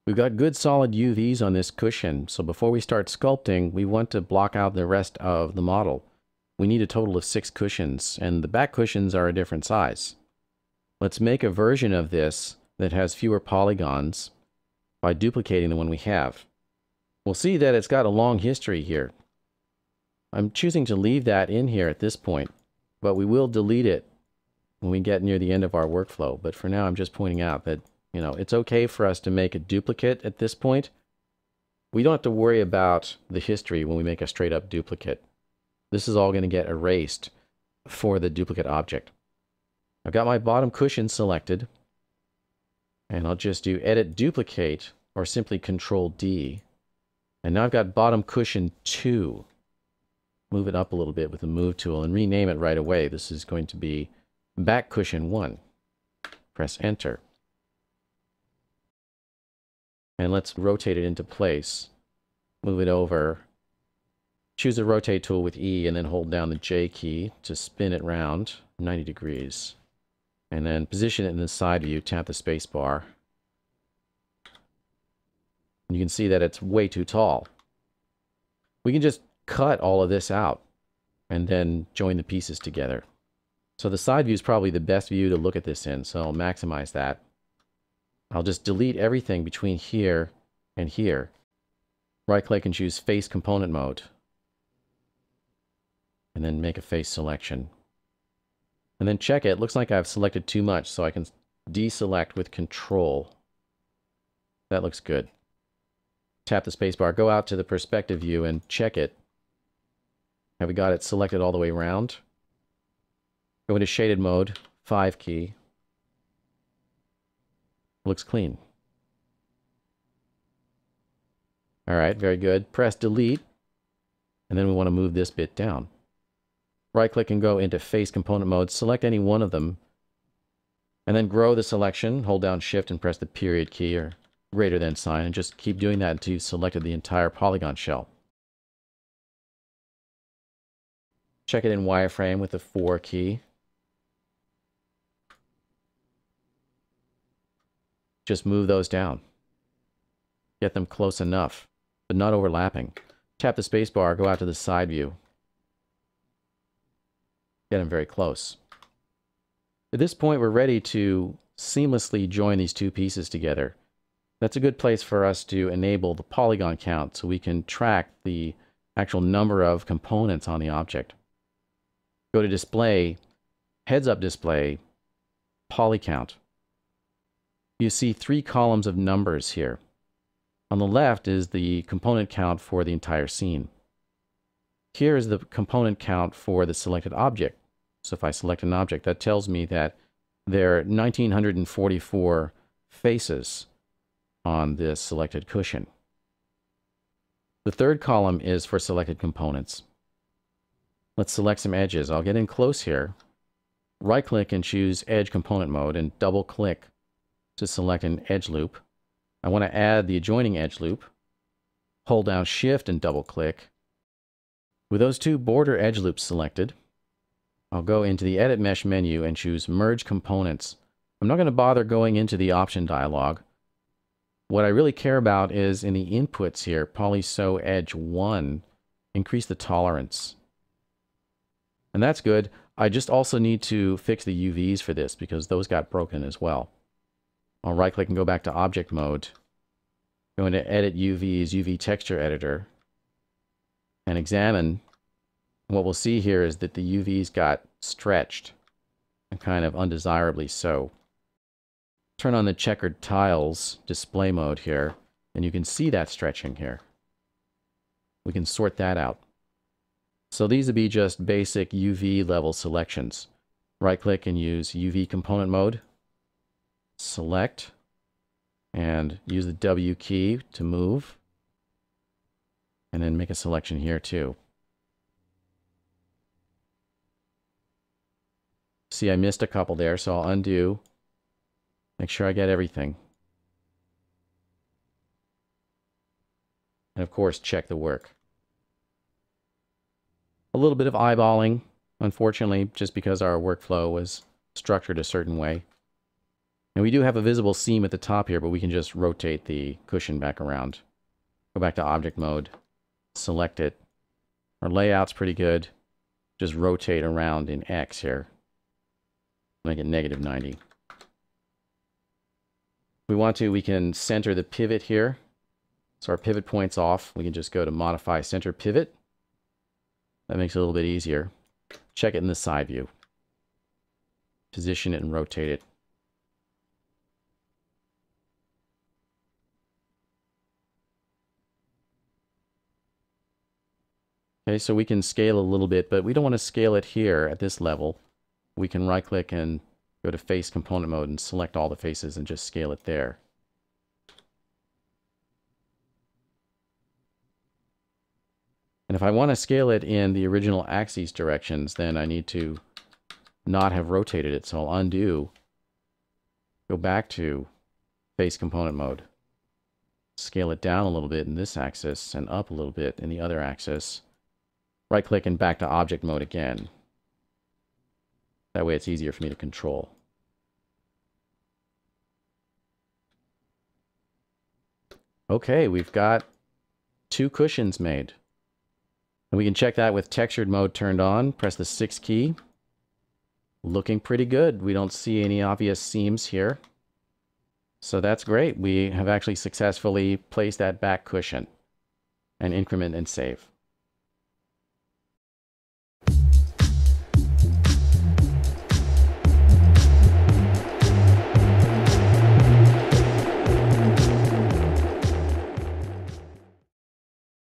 We've got good solid UVs on this cushion, so before we start sculpting, we want to block out the rest of the model. We need a total of 6 cushions, and the back cushions are a different size. Let's make a version of this that has fewer polygons by duplicating the one we have. We'll see that it's got a long history here. I'm choosing to leave that in here at this point, but we will delete it when we get near the end of our workflow. But for now, I'm just pointing out that, it's okay for us to make a duplicate at this point. We don't have to worry about the history when we make a straight up duplicate. This is all going to get erased for the duplicate object. I've got my bottom cushion selected, and I'll just do Edit Duplicate, or simply Control D. And now I've got bottom cushion 2. Move it up a little bit with the Move tool and rename it right away. This is going to be back cushion 1. Press Enter. And let's rotate it into place. Move it over. Choose the Rotate tool with E and then hold down the J key to spin it round 90 degrees. And then position it in the side view, tap the space bar. And you can see that it's way too tall. We can just cut all of this out and then join the pieces together. So the side view is probably the best view to look at this in, so I'll maximize that. I'll just delete everything between here and here. Right-click and choose Face Component Mode. And then make a face selection. And then check it. It looks like I've selected too much, so I can deselect with Control. That looks good. Tap the spacebar, go out to the perspective view and check it. Have we got it selected all the way around? Go into shaded mode, 5 key. Looks clean. All right, very good. Press delete, and then we want to move this bit down. Right-click and go into face component mode, select any one of them, and then grow the selection. Hold down Shift and press the period key or greater than sign, and just keep doing that until you've selected the entire polygon shell. Check it in wireframe with the 4 key. Just move those down. Get them close enough, but not overlapping. Tap the spacebar, go out to the side view. Get them very close. At this point, we're ready to seamlessly join these two pieces together. That's a good place for us to enable the polygon count so we can track the actual number of components on the object. Go to Display, Heads-Up Display, Poly Count. You see 3 columns of numbers here. On the left is the component count for the entire scene. Here is the component count for the selected object. So if I select an object, that tells me that there are 1,944 faces on this selected cushion. The third column is for selected components. Let's select some edges. I'll get in close here. Right-click and choose Edge Component Mode and double-click to select an edge loop. I want to add the adjoining edge loop. Hold down Shift and double-click. With those 2 border edge loops selected, I'll go into the Edit Mesh menu and choose Merge Components. I'm not going to bother going into the option dialog. What I really care about is in the inputs here, Poly-Sew Edge 1, increase the tolerance. And that's good. I just also need to fix the UVs for this because those got broken as well. I'll right-click and go back to Object Mode. Go into Edit UVs, UV Texture Editor, and examine. What we'll see here is that the UVs got stretched, and kind of undesirably so. Turn on the checkered tiles display mode here, and you can see that stretching here. We can sort that out. So these would be just basic UV level selections. Right-click and use UV component mode. Select, and use the W key to move. And then make a selection here too. See, I missed a couple there, so I'll undo. Make sure I get everything. And of course, check the work. A little bit of eyeballing, unfortunately, just because our workflow was structured a certain way. And we do have a visible seam at the top here, but we can just rotate the cushion back around. Go back to object mode, select it. Our layout's pretty good. Just rotate around in X here. Make it -90. If we want to, we can center the pivot here. So our pivot point's off. We can just go to Modify Center Pivot. That makes it a little bit easier. Check it in the side view. Position it and rotate it. Okay, so we can scale a little bit, but we don't want to scale it here at this level. We can right-click and go to Face Component Mode and select all the faces and just scale it there. And if I want to scale it in the original axis directions, then I need to not have rotated it. So I'll undo, go back to Face Component Mode, scale it down a little bit in this axis and up a little bit in the other axis. Right-click and back to Object Mode again. That way it's easier for me to control. Okay, we've got 2 cushions made. And we can check that with textured mode turned on. Press the 6 key. Looking pretty good. We don't see any obvious seams here. So that's great. We have actually successfully placed that back cushion. And increment and save.